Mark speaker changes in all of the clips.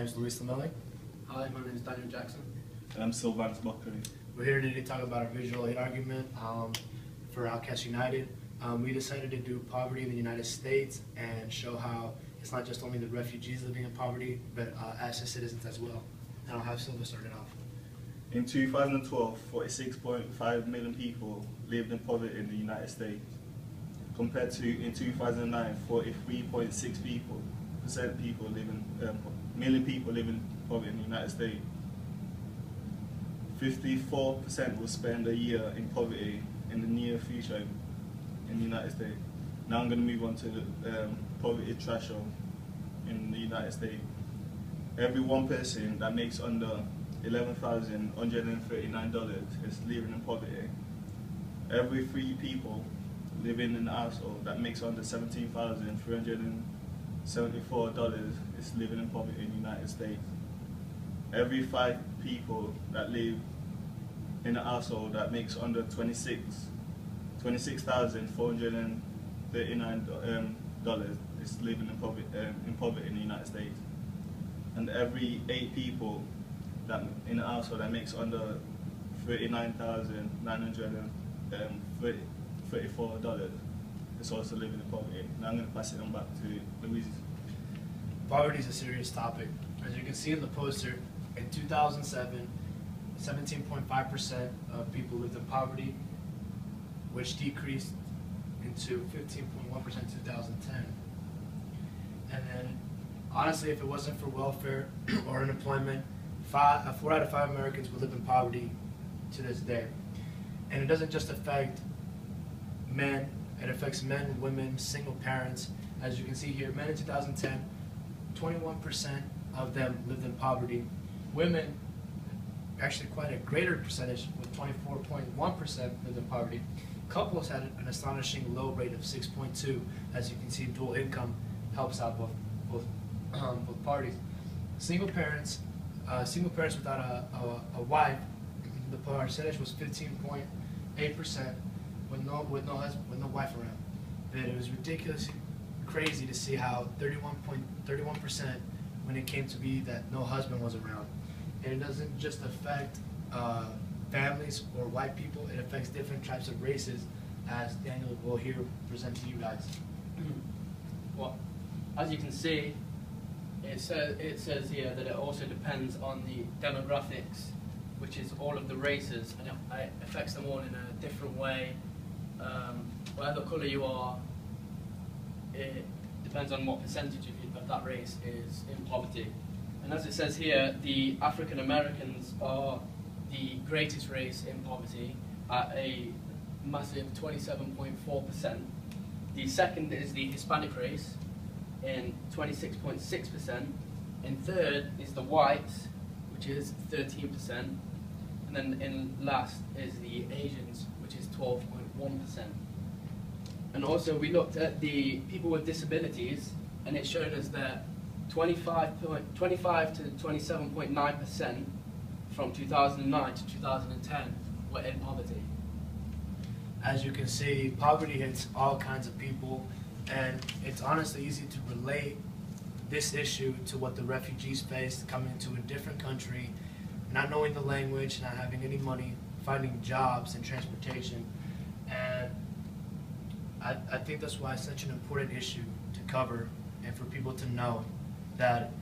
Speaker 1: My name is Luis Lamele.
Speaker 2: Hi, my name is Daniel Jackson.
Speaker 3: And I'm Sylvanus B.
Speaker 1: We're here today to talk about our visual aid argument for Outcast United. We decided to do poverty in the United States and show how it's not just only the refugees living in poverty, but as citizens as well. And I'll have Silva start it off.
Speaker 3: In 2012, 46.5 million people lived in poverty in the United States, compared to in 2009, 43.6 million people live in poverty in the United States. 54% will spend a year in poverty in the near future in the United States. Now I'm going to move on to the poverty threshold in the United States. Every one person that makes under $11,139 is living in poverty. Every 3 people living in a household that makes under $17,374 is living in poverty in the United States. Every 5 people that live in a household that makes under $26,439 is living in poverty in the United States. And every 8 people that in a household that makes under $39,934 is also living in poverty. Now I'm going to pass it on back to Louise.
Speaker 1: Poverty is a serious topic. As you can see in the poster, in 2007, 17.5% of people lived in poverty, which decreased into 15.1% in 2010. And then, honestly, if it wasn't for welfare or unemployment, 4 out of 5 Americans would live in poverty to this day. And it doesn't just affect men, it affects men, women, single parents. As you can see here, men in 2010, 21% of them lived in poverty. Women, actually quite a greater percentage, with 24.1% lived in poverty. Couples had an astonishing low rate of 6.2. As you can see, dual income helps out both parties. Single parents without a wife, the percentage was 15.8% with no wife around. And it was ridiculously crazy to see how 31% when it came to be that no husband was around. And it doesn't just affect families or white people, it affects different types of races, as Daniel will here present to you guys.
Speaker 2: Well, as you can see, it says here that it also depends on the demographics, which is all of the races, and it affects them all in a different way. Whatever colour you are, it depends on what percentage of that race is in poverty. And as it says here, the African Americans are the greatest race in poverty at a massive 27.4%. The second is the Hispanic race in 26.6%. And third is the whites, which is 13%. And then in last is the Asians, which is 12.1%. And also we looked at the people with disabilities, and it showed us that 25 to 27.9% from 2009 to 2010 were in poverty.
Speaker 1: As you can see, poverty hits all kinds of people, and it's honestly easy to relate this issue to what the refugees faced coming to a different country, not knowing the language, not having any money, finding jobs and transportation. And I think that's why it's such an important issue to cover and for people to know that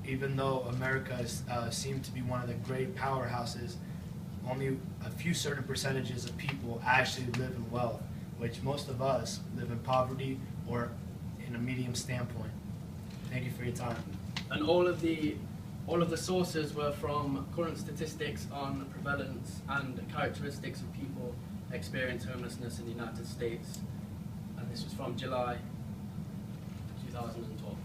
Speaker 1: even though America seemed to be one of the great powerhouses, only a few certain percentages of people actually live in wealth, which most of us live in poverty or in a medium standpoint. Thank you for your time.
Speaker 2: And all of the sources were from current statistics on prevalence and characteristics of people experience homelessness in the United States. And this was from July 2012.